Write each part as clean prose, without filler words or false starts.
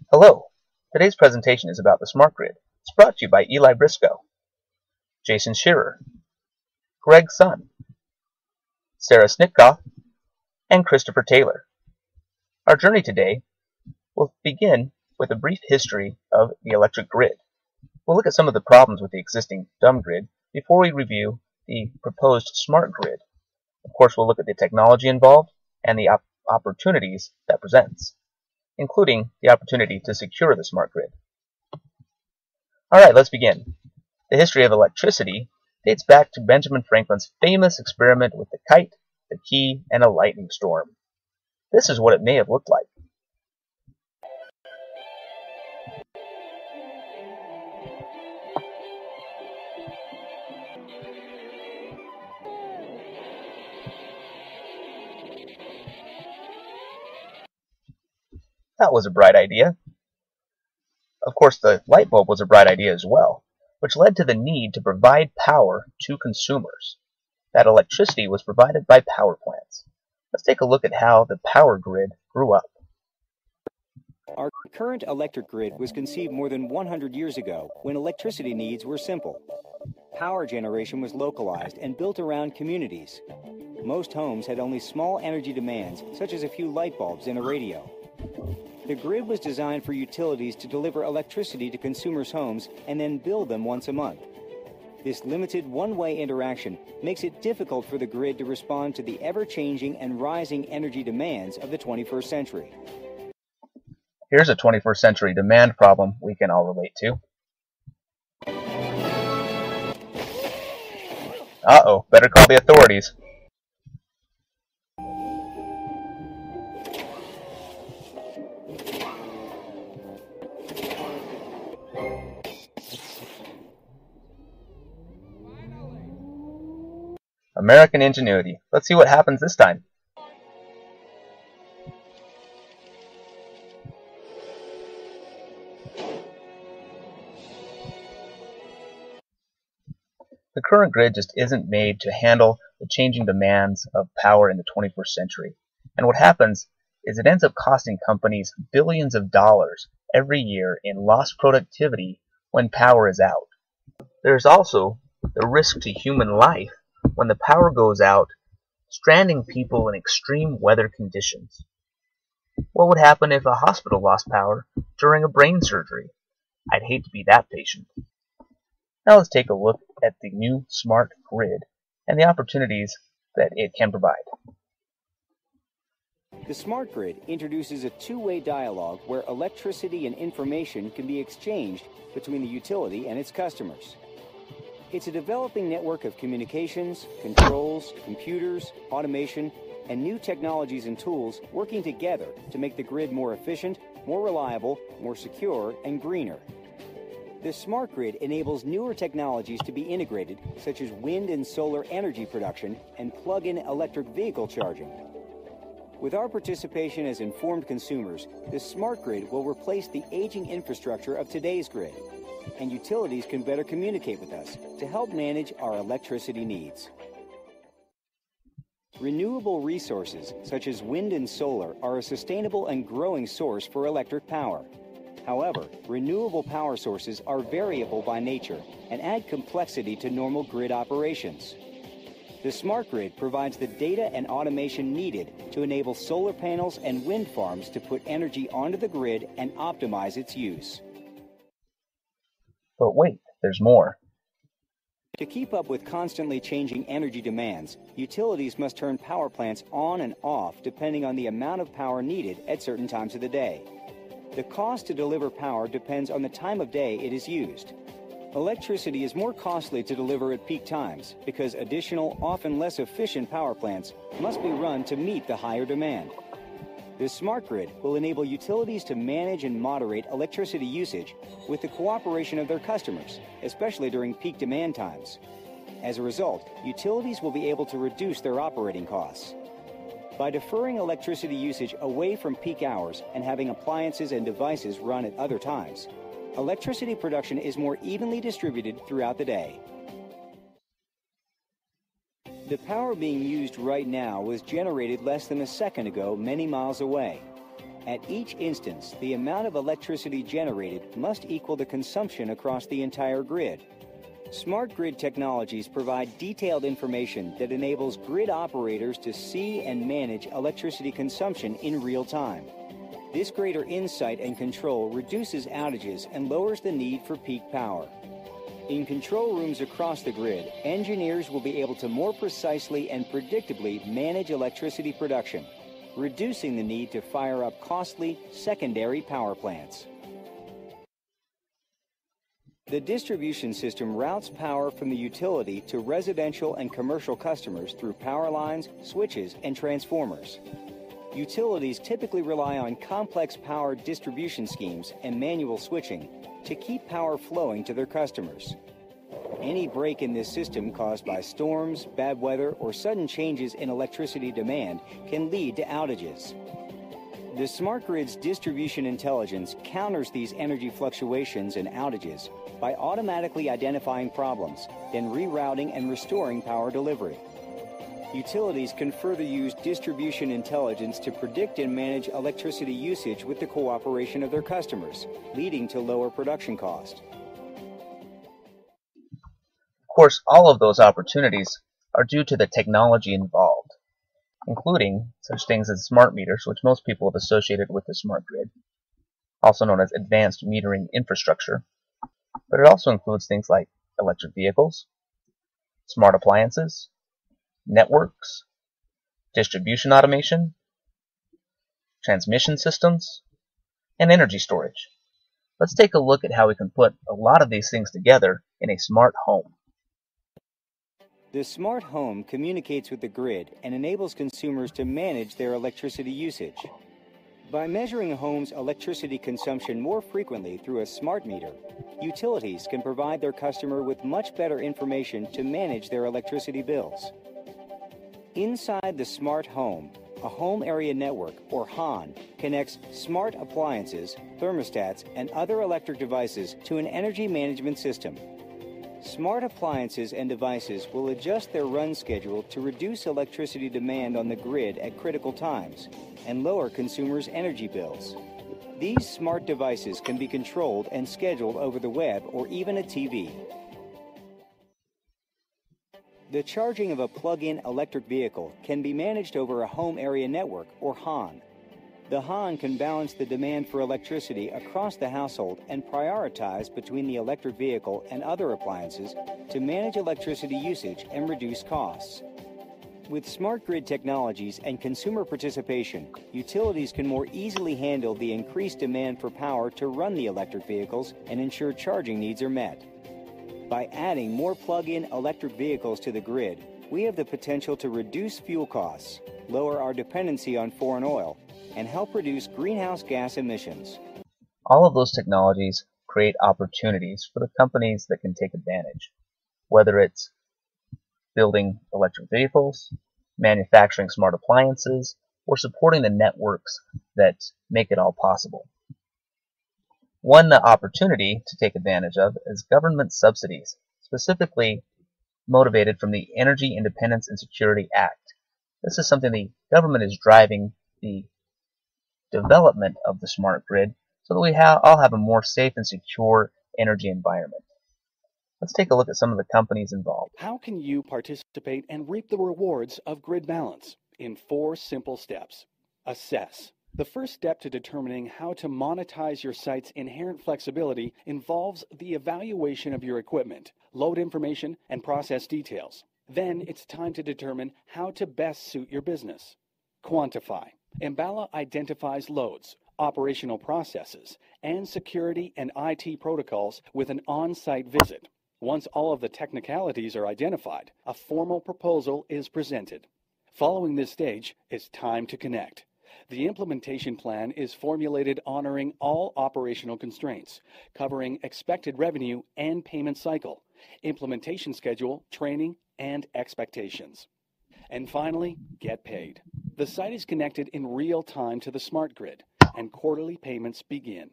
Hello, today's presentation is about the smart grid. It's brought to you by Eli Briscoe, Jason Shearer, Greg Sun, Sarah Snitkoff, and Christopher Taylor. Our journey today will begin with a brief history of the electric grid. We'll look at some of the problems with the existing dumb grid before we review the proposed smart grid. Of course, we'll look at the technology involved and the opportunities that presents, including the opportunity to secure the smart grid. Alright, let's begin. The history of electricity dates back to Benjamin Franklin's famous experiment with the kite, the key, and a lightning storm. This is what it may have looked like. That was a bright idea. Of course, the light bulb was a bright idea as well, which led to the need to provide power to consumers. That electricity was provided by power plants. Let's take a look at how the power grid grew up. Our current electric grid was conceived more than 100 years ago when electricity needs were simple. Power generation was localized and built around communities. Most homes had only small energy demands, such as a few light bulbs and a radio. The grid was designed for utilities to deliver electricity to consumers' homes and then bill them once a month. This limited one-way interaction makes it difficult for the grid to respond to the ever-changing and rising energy demands of the 21st century. Here's a 21st century demand problem we can all relate to. Uh-oh, better call the authorities. American ingenuity. Let's see what happens this time. The current grid just isn't made to handle the changing demands of power in the 21st century. And what happens is it ends up costing companies billions of dollars every year in lost productivity when power is out. There's also the risk to human life when the power goes out, stranding people in extreme weather conditions. What would happen if a hospital lost power during a brain surgery? I'd hate to be that patient. Now let's take a look at the new smart grid and the opportunities that it can provide. The smart grid introduces a two-way dialogue where electricity and information can be exchanged between the utility and its customers. It's a developing network of communications, controls, computers, automation, and new technologies and tools working together to make the grid more efficient, more reliable, more secure, and greener. The smart grid enables newer technologies to be integrated, such as wind and solar energy production and plug-in electric vehicle charging. With our participation as informed consumers, the smart grid will replace the aging infrastructure of today's grid, and utilities can better communicate with us to help manage our electricity needs. Renewable resources, such as wind and solar, are a sustainable and growing source for electric power. However, renewable power sources are variable by nature and add complexity to normal grid operations. The smart grid provides the data and automation needed to enable solar panels and wind farms to put energy onto the grid and optimize its use. But wait, there's more. To keep up with constantly changing energy demands, utilities must turn power plants on and off depending on the amount of power needed at certain times of the day. The cost to deliver power depends on the time of day it is used. Electricity is more costly to deliver at peak times because additional, often less efficient power plants must be run to meet the higher demand. This smart grid will enable utilities to manage and moderate electricity usage with the cooperation of their customers, especially during peak demand times. As a result, utilities will be able to reduce their operating costs. By deferring electricity usage away from peak hours and having appliances and devices run at other times, electricity production is more evenly distributed throughout the day. The power being used right now was generated less than a second ago many miles away. At each instance, the amount of electricity generated must equal the consumption across the entire grid. Smart grid technologies provide detailed information that enables grid operators to see and manage electricity consumption in real time. This greater insight and control reduces outages and lowers the need for peak power. In control rooms across the grid, engineers will be able to more precisely and predictably manage electricity production, reducing the need to fire up costly secondary power plants. The distribution system routes power from the utility to residential and commercial customers through power lines, switches, and transformers. Utilities typically rely on complex power distribution schemes and manual switching to keep power flowing to their customers. Any break in this system caused by storms, bad weather, or sudden changes in electricity demand can lead to outages. The smart grid's distribution intelligence counters these energy fluctuations and outages by automatically identifying problems, then rerouting and restoring power delivery. Utilities can further use distribution intelligence to predict and manage electricity usage with the cooperation of their customers, leading to lower production cost. Of course, all of those opportunities are due to the technology involved, including such things as smart meters, which most people have associated with the smart grid, also known as advanced metering infrastructure. But it also includes things like electric vehicles, smart appliances, networks, distribution automation, transmission systems, and energy storage. Let's take a look at how we can put a lot of these things together in a smart home. The smart home communicates with the grid and enables consumers to manage their electricity usage. By measuring a home's electricity consumption more frequently through a smart meter, utilities can provide their customer with much better information to manage their electricity bills. Inside the smart home, a home area network, or HAN, connects smart appliances, thermostats, and other electric devices to an energy management system. Smart appliances and devices will adjust their run schedule to reduce electricity demand on the grid at critical times and lower consumers' energy bills. These smart devices can be controlled and scheduled over the web or even a TV. The charging of a plug-in electric vehicle can be managed over a home area network, or HAN. The HAN can balance the demand for electricity across the household and prioritize between the electric vehicle and other appliances to manage electricity usage and reduce costs. With smart grid technologies and consumer participation, utilities can more easily handle the increased demand for power to run the electric vehicles and ensure charging needs are met. By adding more plug-in electric vehicles to the grid, we have the potential to reduce fuel costs, lower our dependency on foreign oil, and help reduce greenhouse gas emissions. All of those technologies create opportunities for the companies that can take advantage, whether it's building electric vehicles, manufacturing smart appliances, or supporting the networks that make it all possible. One opportunity to take advantage of is government subsidies, specifically motivated from the Energy Independence and Security Act. This is something the government is driving the development of the smart grid so that we all have a more safe and secure energy environment. Let's take a look at some of the companies involved. How can you participate and reap the rewards of grid balance? In 4 simple steps. Assess. The first step to determining how to monetize your site's inherent flexibility involves the evaluation of your equipment, load information, and process details. Then it's time to determine how to best suit your business. Quantify. Enbala identifies loads, operational processes, and security and IT protocols with an on-site visit. Once all of the technicalities are identified, a formal proposal is presented. Following this stage, it's time to connect. The implementation plan is formulated honoring all operational constraints, covering expected revenue and payment cycle, implementation schedule, training, and expectations. And finally, get paid. The site is connected in real time to the smart grid, and quarterly payments begin.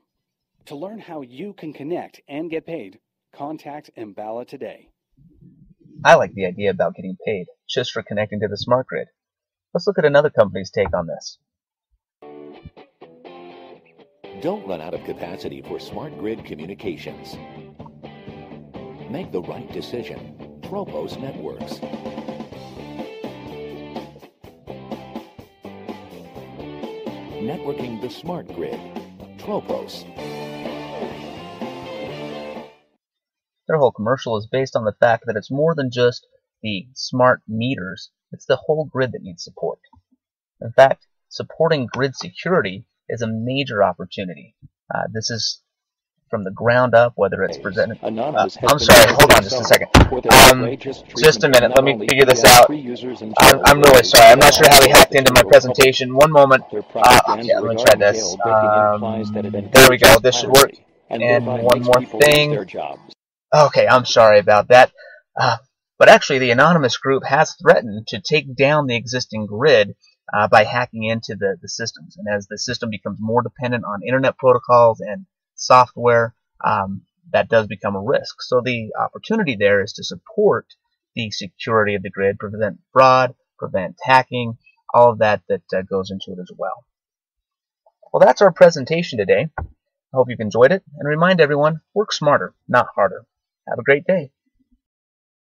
To learn how you can connect and get paid, contact Enbala today. I like the idea about getting paid just for connecting to the smart grid. Let's look at another company's take on this. Don't run out of capacity for smart grid communications. Make the right decision. Tropos Networks. Networking the smart grid. Tropos. Their whole commercial is based on the fact that it's more than just the smart meters, it's the whole grid that needs support. In fact, supporting grid security is a major opportunity. This is from the ground up, whether it's presented. I'm sorry, hold on just a second. Just a minute, let me figure this out. I'm really sorry. I'm not sure how he hacked into my presentation. One moment. Yeah, let me try this. There we go. This should work. And one more thing. Okay, I'm sorry about that. But actually, the anonymous group has threatened to take down the existing grid by hacking into the systems. And as the system becomes more dependent on internet protocols and software, that does become a risk. So the opportunity there is to support the security of the grid, prevent fraud, prevent hacking, all of that goes into it as well. Well, that's our presentation today. I hope you've enjoyed it, and remind everyone, work smarter, not harder. Have a great day.